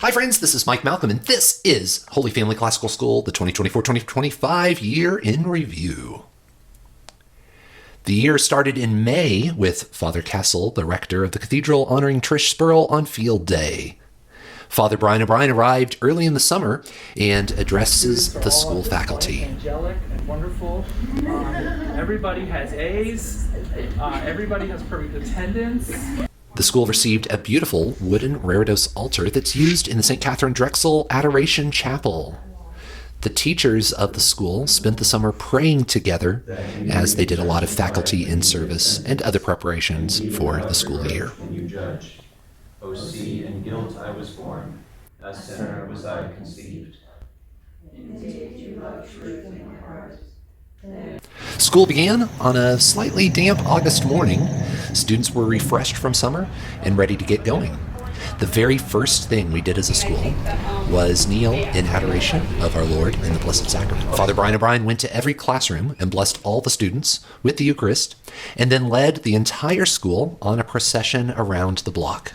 Hi friends, this is Mike Malcolm, and this is Holy Family Classical School, the 2024-2025 year in review. The year started in May with Father Castle, the rector of the cathedral, honoring Trish Spurl on Field Day. Father Brian O'Brien arrived early in the summer and addresses the school faculty. Angelic and wonderful. Everybody has A's. Everybody has perfect attendance. The school received a beautiful wooden Reredos altar that's used in the St. Catherine Drexel Adoration Chapel. The teachers of the school spent the summer praying together as they did a lot of faculty in-service and other preparations for the school year. You judge. O see, in guilt I was born, a sinner was I conceived. Indeed, you love truth in your heart. School began on a slightly damp August morning. Students were refreshed from summer and ready to get going. The very first thing we did as a school was kneel in adoration of our Lord in the Blessed Sacrament. Father Brian O'Brien went to every classroom and blessed all the students with the Eucharist, and then led the entire school on a procession around the block.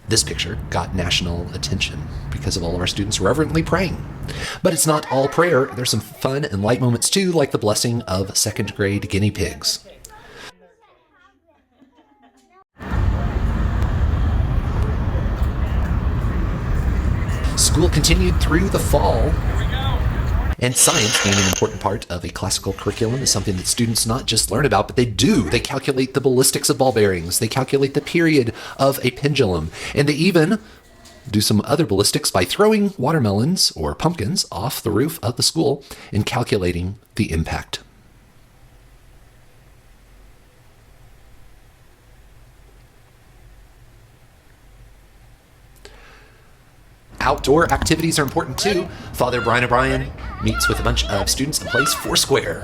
This picture got national attention because of all of our students reverently praying. But it's not all prayer. There's some fun and light moments too, like the blessing of second grade guinea pigs. School continued through the fall. And science, being an important part of a classical curriculum, is something that students not just learn about, but they do. They calculate the ballistics of ball bearings. They calculate the period of a pendulum. And they even do some other ballistics by throwing watermelons or pumpkins off the roof of the school and calculating the impact. Outdoor activities are important too. Father Brian O'Brien meets with a bunch of students and plays Foursquare.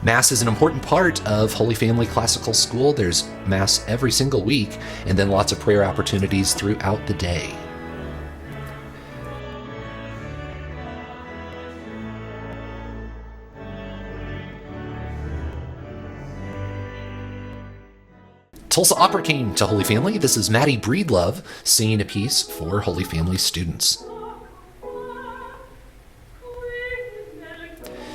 Mass is an important part of Holy Family Classical School. There's Mass every single week, and then lots of prayer opportunities throughout the day. Tulsa Opera came to Holy Family. This is Maddie Breedlove singing a piece for Holy Family students.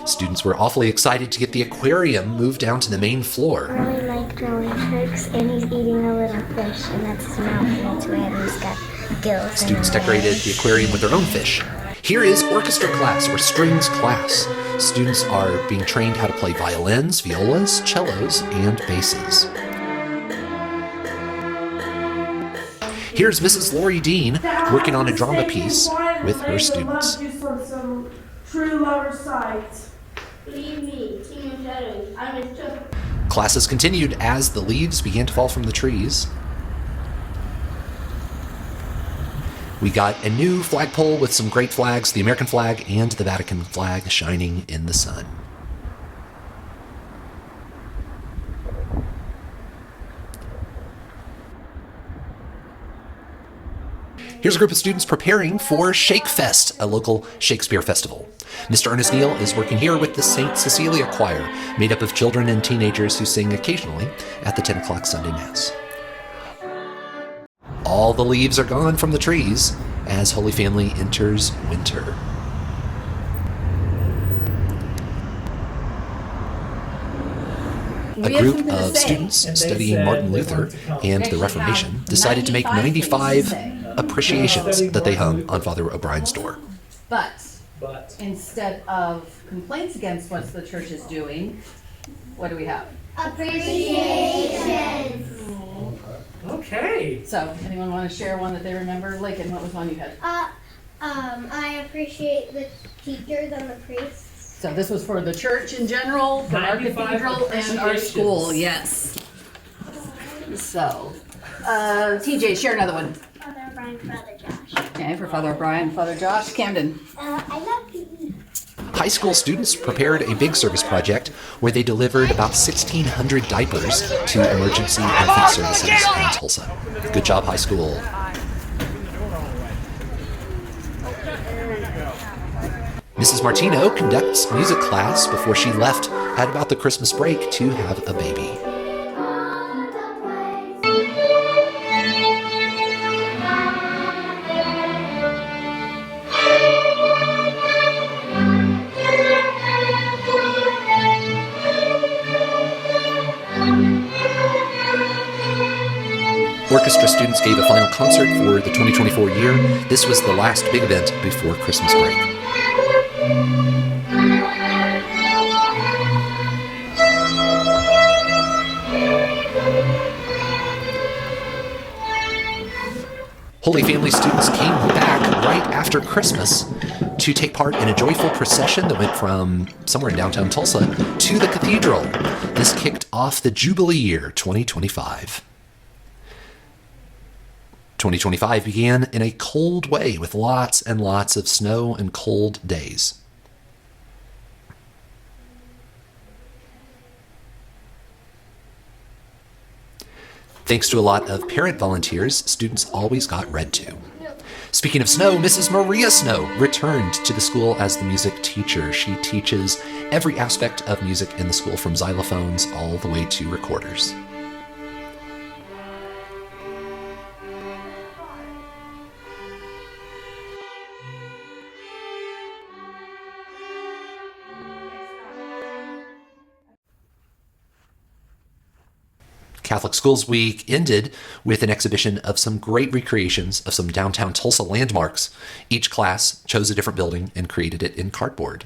Students were awfully excited to get the aquarium moved down to the main floor. I really like drawing sharks, and he's eating a little fish, and that's his mouth, and it's red, and he's got gills. Students decorated the aquarium with their own fish. Here is orchestra class, or strings class. Students are being trained how to play violins, violas, cellos, and basses. Here's Mrs. Lori Dean working on a drama piece with her students. Some true lover sight. Believe me, King of Shadows, I mistook. Classes continued as the leaves began to fall from the trees. We got a new flagpole with some great flags, the American flag and the Vatican flag shining in the sun. Here's a group of students preparing for Shake Fest, a local Shakespeare festival. Mr. Ernest Neal is working here with the St. Cecilia Choir, made up of children and teenagers who sing occasionally at the 10 o'clock Sunday Mass. All the leaves are gone from the trees as Holy Family enters winter. A group of students studying Martin Luther and the Reformation decided to make 95 appreciations that they hung on Father O'Brien's door. But instead of complaints against what the church is doing, what do we have? Appreciation. Okay. So, anyone want to share one that they remember? Lakin, what was one you had? I appreciate the teachers and the priests. So this was for the church in general, for our 95 cathedral, and our school, yes. So, TJ, share another one. Father Brian, Father Josh. Okay, for Father O'Brien, Father Josh. Camden. I love PE. High school students prepared a big service project where they delivered about 1,600 diapers to emergency infant services in Tulsa. Good job, high school. Mrs. Martino conducts music class before she left at about the Christmas break to have a baby. Orchestra students gave a final concert for the 2024 year. This was the last big event before Christmas break. Holy Family students came back right after Christmas to take part in a joyful procession that went from somewhere in downtown Tulsa to the cathedral. This kicked off the Jubilee year 2025. 2025 began in a cold way with lots and lots of snow and cold days. Thanks to a lot of parent volunteers, students always got read to. Speaking of snow, Mrs. Maria Snow returned to the school as the music teacher. She teaches every aspect of music in the school, from xylophones all the way to recorders. Catholic Schools Week ended with an exhibition of some great recreations of some downtown Tulsa landmarks. Each class chose a different building and created it in cardboard.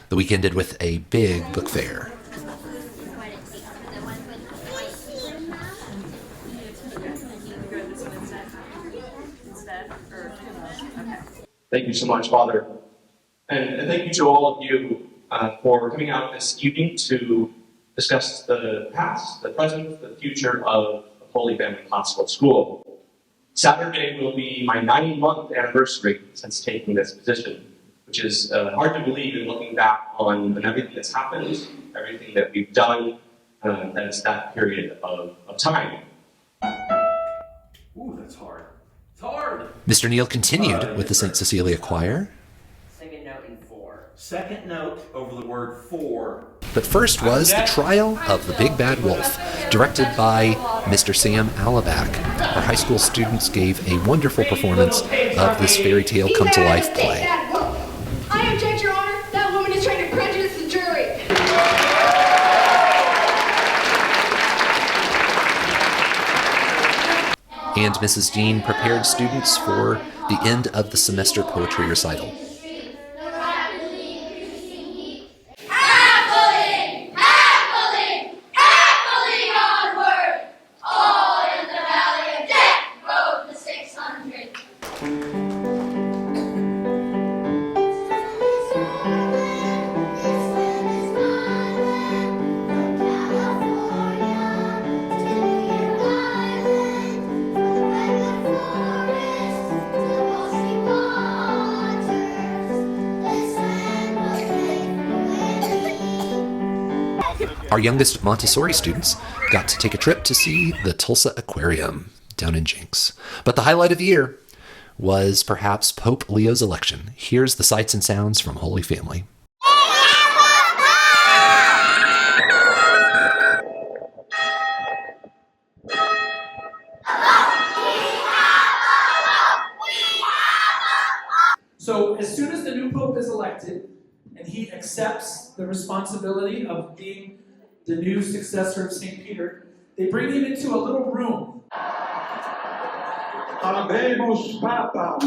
The week ended with a big book fair. Thank you so much, Father. And thank you to all of you for coming out this evening to discuss the past, the present, the future of Holy Family Classical School. Saturday will be my 9-month anniversary since taking this position, which is hard to believe in looking back on everything that's happened, everything that we've done, that's that period of time. Ooh, that's hard. It's hard. Mr. Neal continued with the St. Cecilia Choir. Sing a note in 4. Second note over the word for. But first was The Trial of the Big Bad Wolf, directed by Mr. Sam Alaback. Our high school students gave a wonderful performance of this fairy tale come to life play. I object, Your Honor. That woman is trying to prejudice the jury. And Mrs. Dean prepared students for the end of the semester poetry recital. Our youngest Montessori students got to take a trip to see the Tulsa Aquarium down in Jenks. But the highlight of the year was perhaps Pope Leo's election. Here's the sights and sounds from Holy Family. So as soon as the new Pope is elected, and he accepts the responsibility of being the new successor of St. Peter, they bring him into a little room. Habemos Papa.